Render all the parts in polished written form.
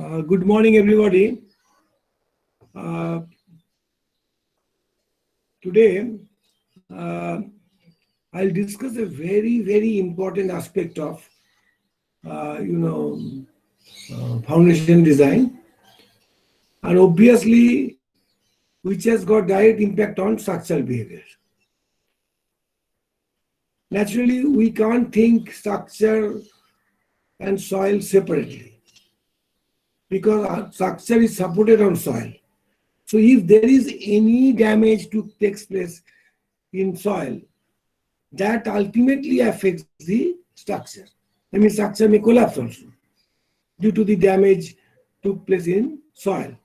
Good morning, everybody. Today, I'll discuss a very important aspect of, foundation design, and obviously, which has got direct impact on structural behavior. Naturally, we can't think structure and soil separately, because our structure is supported on soil. So if there is any damage to takes place in soil, that ultimately affects the structure. I mean, structure may collapse also due to the damage took place in soil.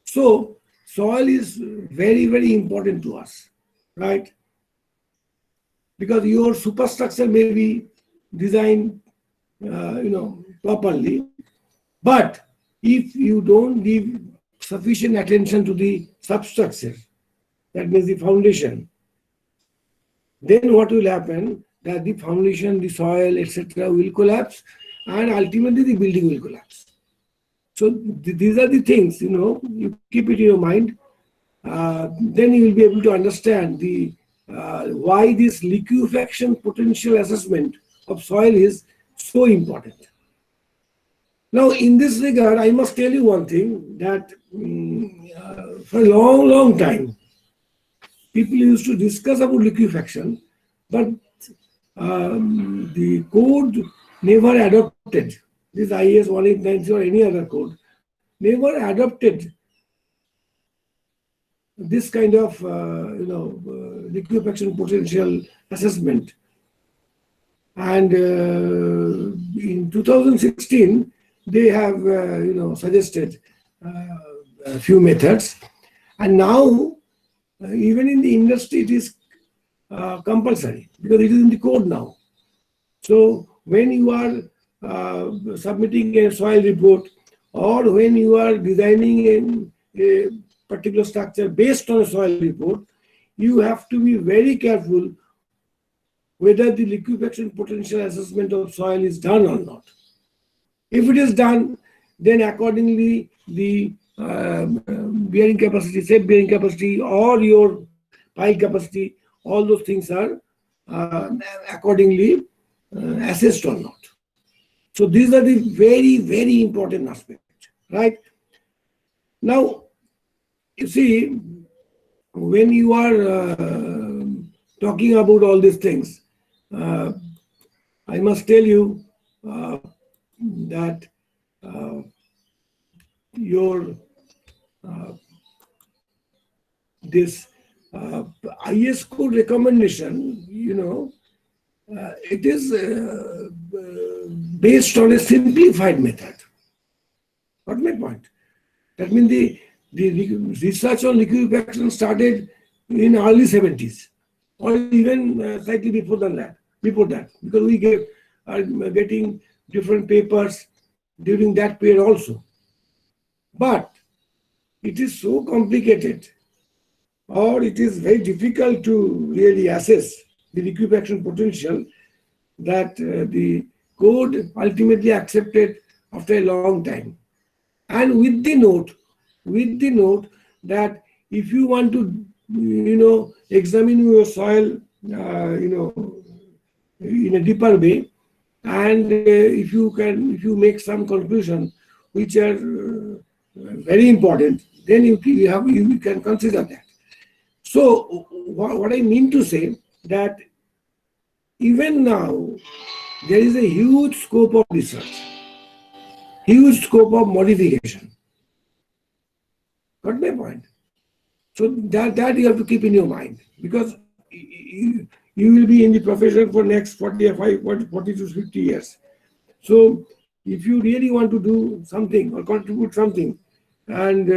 So soil is very important to us, right? Because your superstructure may be designed, properly, but if you don't give sufficient attention to the substructure, that means the foundation, then what will happen? That the foundation, the soil, etc. will collapse, and ultimately the building will collapse. So these are the things, you keep it in your mind. Then you will be able to understand the why this liquefaction potential assessment of soil is so important. Now, in this regard, I must tell you one thing, that for a long time, people used to discuss about liquefaction, but the code never adopted, this IS 1890 or any other code, never adopted this kind of liquefaction potential assessment. And in 2016, they have suggested a few methods, and now even in the industry it is compulsory, because it is in the code now. So when you are submitting a soil report, or when you are designing a particular structure based on a soil report, you have to be very careful whether the liquefaction potential assessment of soil is done or not. If it is done, then accordingly the bearing capacity, safe bearing capacity, or your pile capacity, all those things are accordingly assessed or not. So these are the very important aspects, right? Now, you see, when you are talking about all these things, I must tell you that your this IS code recommendation, it is based on a simplified method. What my point? That means the research on liquefaction started in early 70s, or even slightly before that, because we are getting different papers during that period also. But it is so complicated, or it is very difficult to really assess the liquefaction potential, that the code ultimately accepted after a long time, and with the note that if you want to examine your soil in a deeper way, and if you make some conclusion which are very important, then you can consider that. So what I mean to say, that even now there is a huge scope of research, huge scope of modification. Got my point? So that you have to keep in your mind, because you will be in the profession for next 40 to 50 years. So if you really want to do something or contribute something, and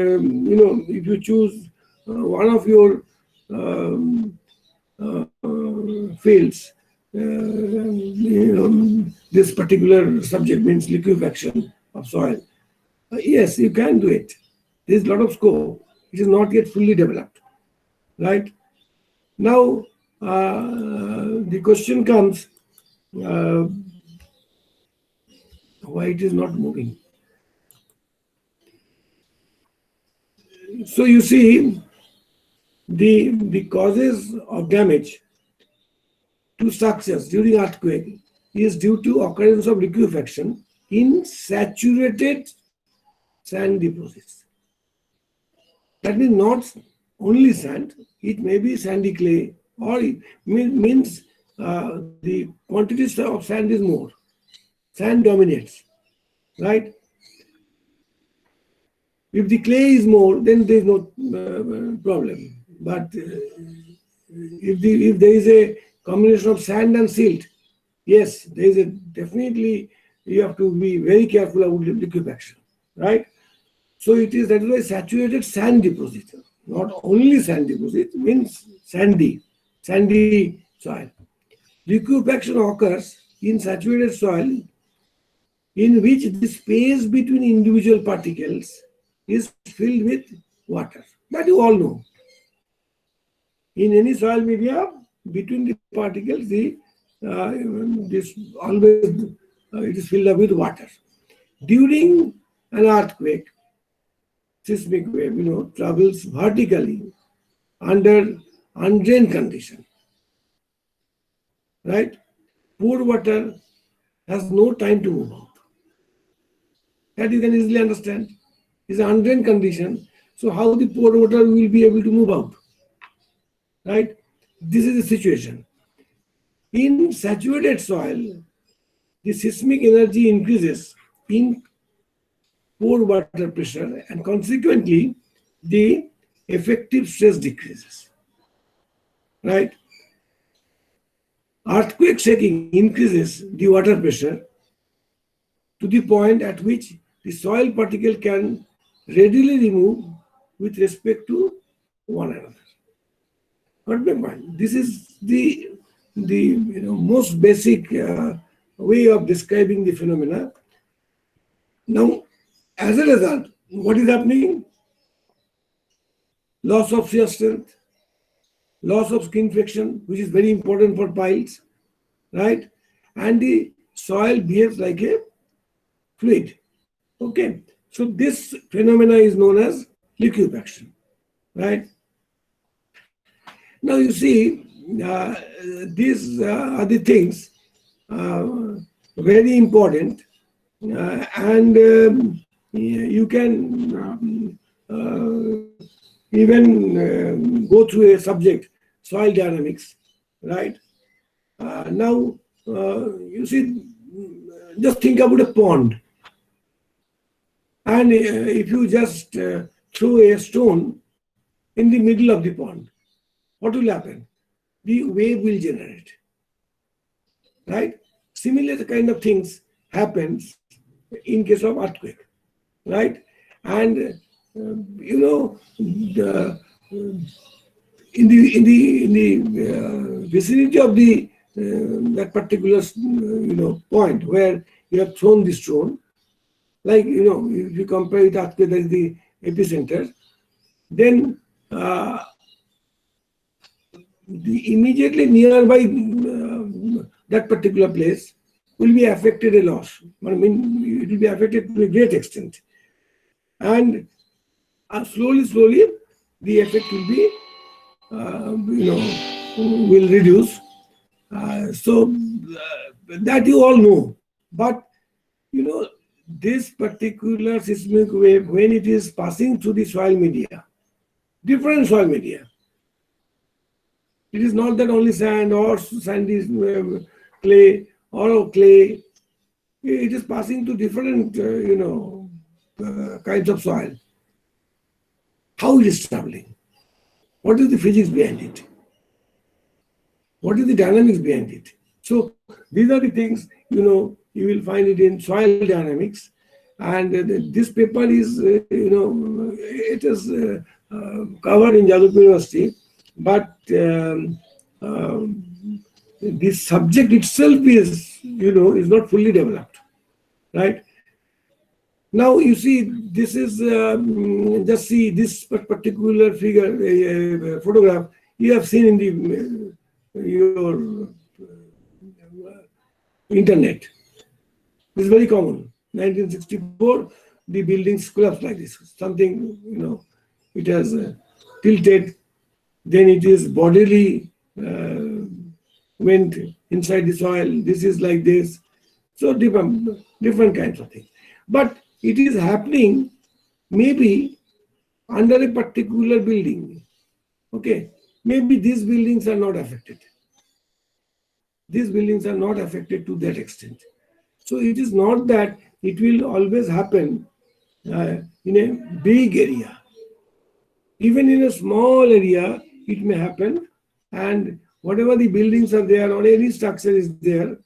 if you choose one of your fields, this particular subject means liquefaction of soil, yes, you can do it. There is a lot of scope. It is not yet fully developed, right? Now, the question comes, why it is not moving? So you see, the causes of damage to structures during earthquake is due to occurrence of liquefaction in saturated sand deposits. That means not only sand, it may be sandy clay, or it means the quantities of sand is more. Sand dominates, right? If the clay is more, then there is no problem. But if there is a combination of sand and silt, yes, there is a definitely, you have to be very careful about liquefaction, right? So that is why saturated sand deposit, not only sand deposit, means sandy soil. Liquefaction occurs in saturated soil in which the space between individual particles is filled with water. That you all know. In any soil media, between the particles, this always it is filled up with water. During an earthquake, seismic wave, travels vertically under undrained condition, right? Poor water has no time to move out. That you can easily understand. It's an undrained condition. So how the poor water will be able to move out, right? This is the situation. In saturated soil, the seismic energy increases in pore water pressure, and consequently, the effective stress decreases, right? Earthquake shaking increases the water pressure to the point at which the soil particle can readily remove with respect to one another. Got my point? This is the most basic way of describing the phenomena. Now, as a result, what is happening? Loss of shear strength, loss of skin friction, which is very important for piles, right? And the soil behaves like a fluid. Okay, so this phenomena is known as liquefaction, right? Now you see, these are the things very important, and you can even go through a subject, soil dynamics, right? Now you see, just think about a pond, and if you just throw a stone in the middle of the pond, what will happen? The wave will generate, right? Similar kind of things happens in case of earthquake, right? And in the vicinity of the that particular point where you have thrown the stone, like if you compare it earthquake as the epicenter, then the immediately nearby that particular place will be affected a lot. I mean, it will be affected to a great extent, and slowly the effect will be will reduce. So that you all know, but this particular seismic wave, when it is passing through the soil media, different soil media. It is not that only sand or sandy clay or clay. It is passing to different, kinds of soil. How it is traveling? What is the physics behind it? What is the dynamics behind it? So these are the things, you will find it in soil dynamics. And this paper is, it is covered in Jadavpur University, but this subject itself is, is not fully developed, right? Now you see, this is, just see this particular figure, photograph you have seen in your internet. This is very common. 1964, the buildings collapsed like this. Something, it has tilted, then it is bodily went inside the soil. This is like this. So different kinds of things. But it is happening maybe under a particular building. Okay, maybe these buildings are not affected. These buildings are not affected to that extent. So it is not that it will always happen in a big area. Even in a small area, it may happen, and whatever the buildings are there or any structure is there,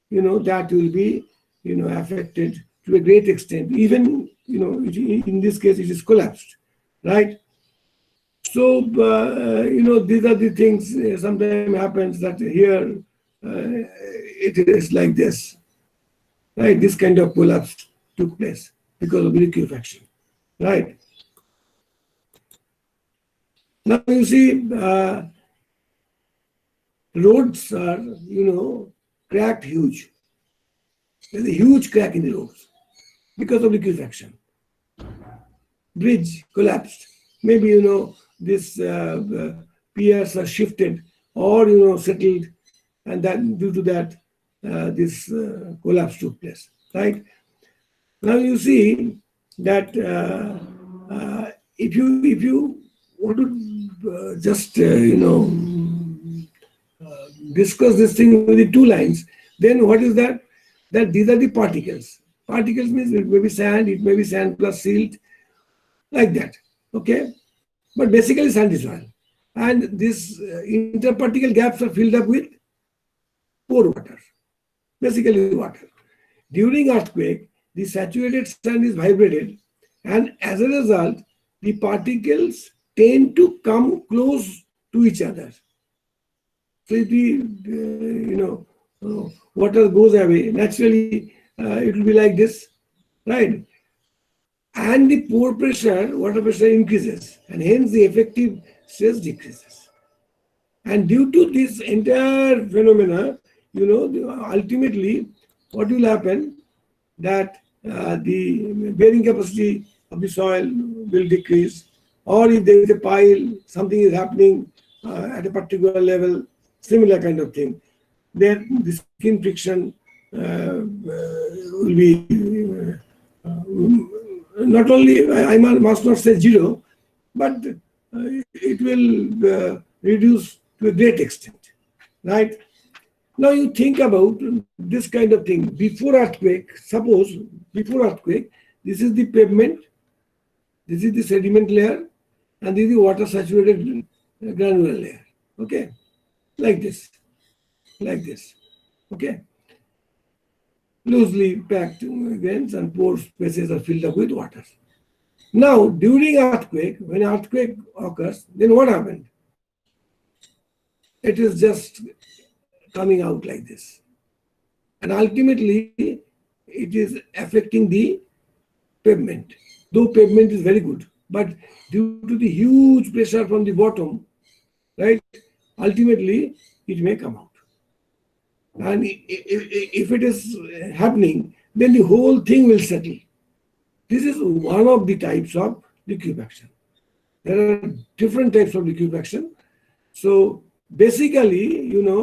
that will be, affected to a great extent. Even, in this case, it is collapsed, right? So, these are the things. Sometimes happens that here it is like this, right? This kind of collapse took place because of liquefaction, right? Now you see, roads are, cracked huge. There's a huge crack in the roads because of liquefaction. Bridge collapsed. Maybe, this piers are shifted or, settled, and that due to that, this collapse took place, right? Now you see that if you want to just, discuss this thing with the two lines, then what is that? That these are the particles. Particles means it may be sand plus silt, like that, okay? But basically sand is soil. And these interparticle gaps are filled up with pore water, basically water. During earthquake, the saturated sand is vibrated, and as a result, the particles tend to come close to each other. So if the water goes away, naturally it will be like this, right? And the pore pressure, water pressure increases, and hence the effective stress decreases. And due to this entire phenomena, ultimately what will happen, that the bearing capacity of the soil will decrease, or if there is a pile, something is happening at a particular level, similar kind of thing, then the skin friction will be not only, I must not say zero, but it will reduce to a great extent, right? Now you think about this kind of thing. Before earthquake, suppose before earthquake, this is the pavement, this is the sediment layer, and this is the water saturated granular layer, okay? Like this, okay? Loosely packed grains and pore spaces are filled up with water. Now, during earthquake, when earthquake occurs, then what happened? It is just coming out like this. And ultimately, it is affecting the pavement. Though pavement is very good, but due to the huge pressure from the bottom, right, ultimately, it may come out. And if it is happening, then the whole thing will settle. This is one of the types of liquefaction. There are different types of liquefaction. So basically, the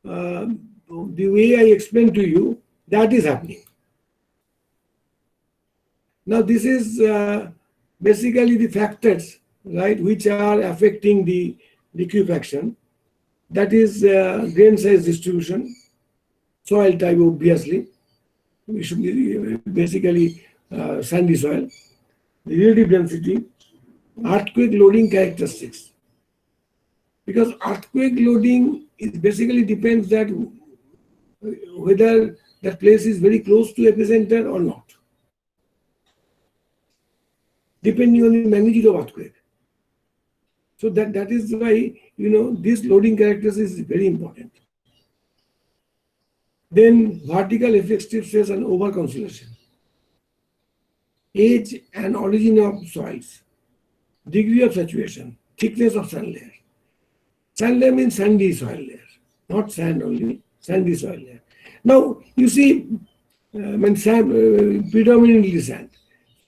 way I explained to you, that is happening. Now this is basically the factors, right, which are affecting the liquefaction. That is grain size distribution, soil type, obviously. We should be basically sandy soil, the relative density, earthquake loading characteristics. Because earthquake loading is basically depends that whether that place is very close to epicenter or not, depending on the magnitude of earthquake. So that is why, this loading characteristic is very important. Then vertical effective stress and over-consolidation. Age and origin of soils. Degree of saturation. Thickness of sand layer. Sand layer means sandy soil layer. Not sand only, sandy soil layer. Now, you see, when sand, predominantly sand.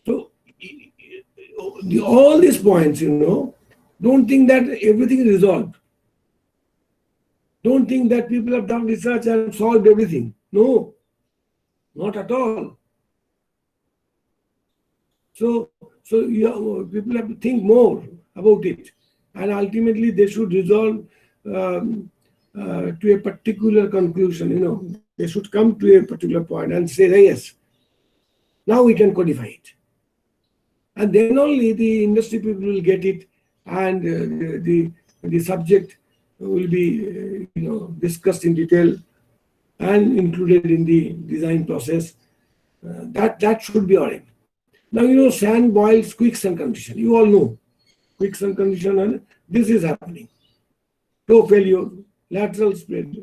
So, all these points, don't think that everything is resolved. Don't think that people have done research and solved everything. No, not at all. So people have to think more about it, and ultimately they should resolve to a particular conclusion. They should come to a particular point and say, yes, now we can codify it, and then only the industry people will get it, and the subject will be discussed in detail and included in the design process. That should be our aim. Now, sand boils quicksand condition. You all know quicksand condition, and this is happening. Toe failure, lateral spread,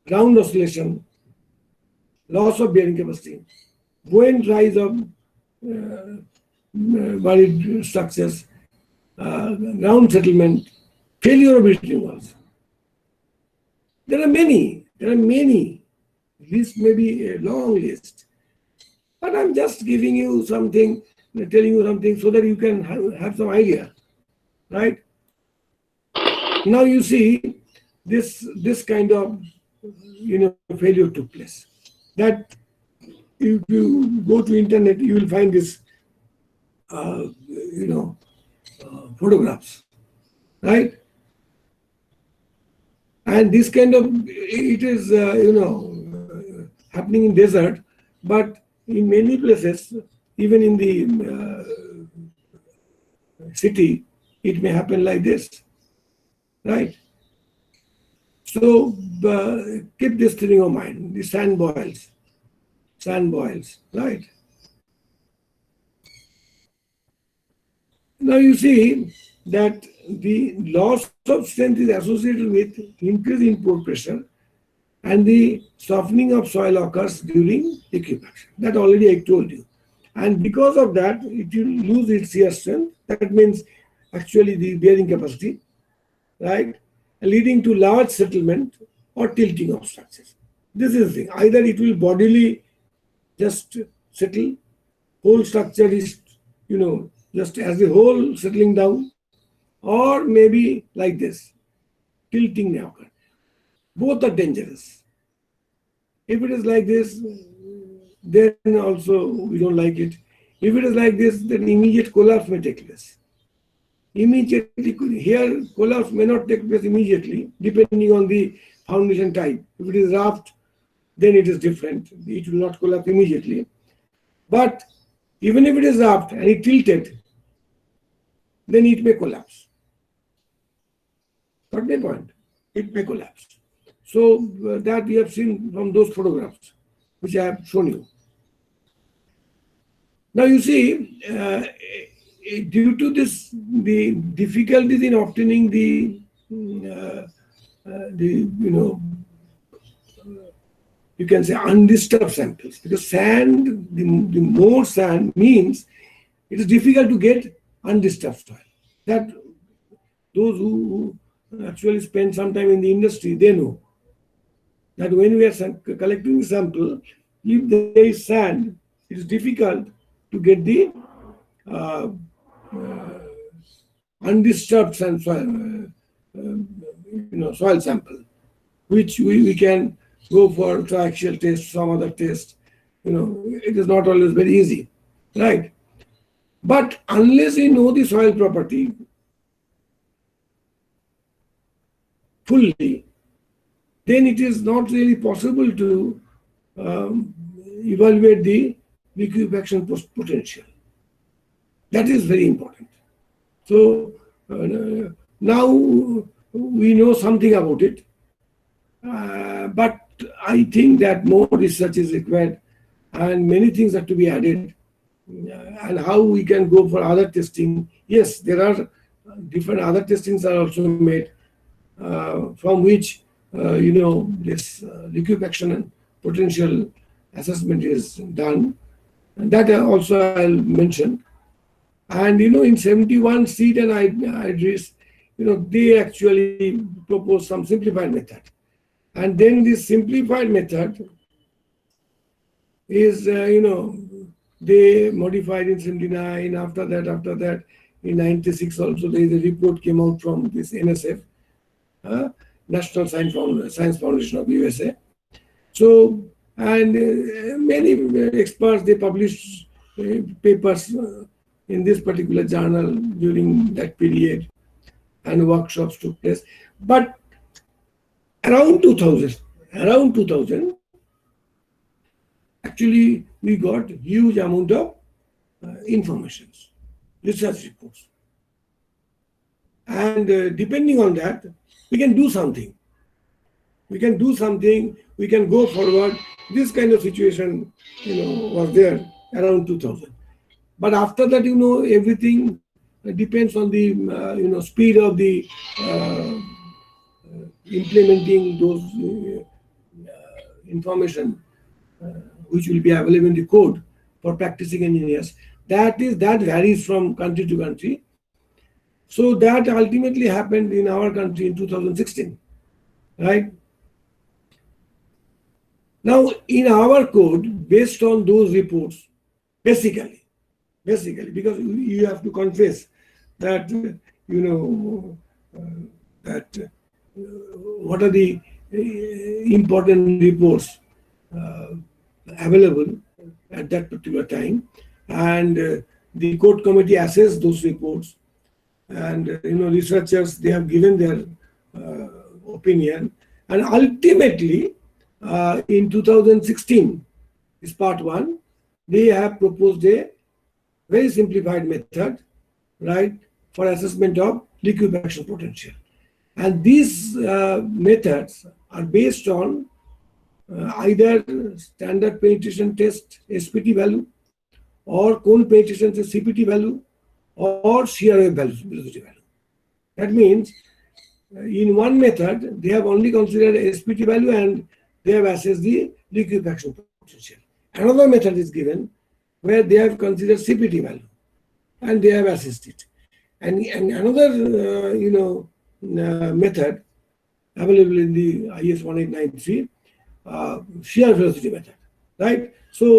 ground oscillation, loss of bearing capacity, buoyant rise of buried structures, ground settlement, failure of retaining walls. There are many. This may be a long list. But I'm just giving you something, telling you something so that you can have some idea, right? Now you see this kind of failure took place. That if you go to internet, you will find this photographs, right? And this kind of, it is happening in desert, but in many places, even in the city, it may happen like this, right? So keep this thing in your mind, the sand boils, right? Now you see that the loss of strength is associated with increased input pressure, and the softening of soil occurs during liquefaction. That already I told you. And because of that, it will lose its shear strength. That means actually the bearing capacity, right? Leading to large settlement or tilting of structures. This is the thing. Either it will bodily just settle, whole structure is, just as a whole settling down, or maybe like this, tilting may occur. Both are dangerous. If it is like this, then also we don't like it. If it is like this, then immediate collapse may take place. Immediately, here collapse may not take place immediately, depending on the foundation type. If it is raft, then it is different. It will not collapse immediately. But even if it is raft and it tilted, then it may collapse. Got my point? It may collapse. So that we have seen from those photographs, which I have shown you. Now you see, due to this, the difficulties in obtaining the you can say undisturbed samples, because sand, the more sand means it is difficult to get undisturbed soil. That those who actually spend some time in the industry, they know that when we are collecting the sample, if there is sand, it is difficult to get the undisturbed sand soil, soil sample, which we can go for triaxial test, some other test. It is not always very easy, right? But unless we know the soil property fully, then it is not really possible to evaluate the liquefaction potential. That is very important. So now we know something about it, but I think that more research is required and many things have to be added, and how we can go for other testing. Yes, there are different other testings are also made from which this liquefaction and potential assessment is done. And that also I'll mention. And in 71 seat and IDRIS, they actually propose some simplified method. And then this simplified method is they modified in 79. After that, in 96 also there is a report came out from this NSF, National Science Foundation of USA. So, and many experts, they published papers in this particular journal during that period, and workshops took place. But around 2000, actually we got huge amount of informations, research reports. And depending on that, we can do something. We can go forward. This kind of situation, was there around 2000. But after that, everything depends on the, speed of the implementing those information which will be available in the code for practicing engineers. That varies from country to country. So that ultimately happened in our country in 2016, right? Now, in our code, based on those reports, basically, because you have to confess that, what are the important reports available at that particular time, and the code committee assessed those reports, and researchers, they have given their opinion, and ultimately in 2016 is part 1, they have proposed a very simplified method, right, for assessment of liquefaction potential. And these methods are based on either standard penetration test SPT value, or cone penetration test CPT value, or shear wave velocity value. That means in one method, they have only considered SPT value and they have assessed the liquefaction potential. Another method is given where they have considered CPT value and they have assessed it. And another, method available in the IS 1893, shear velocity method, right? So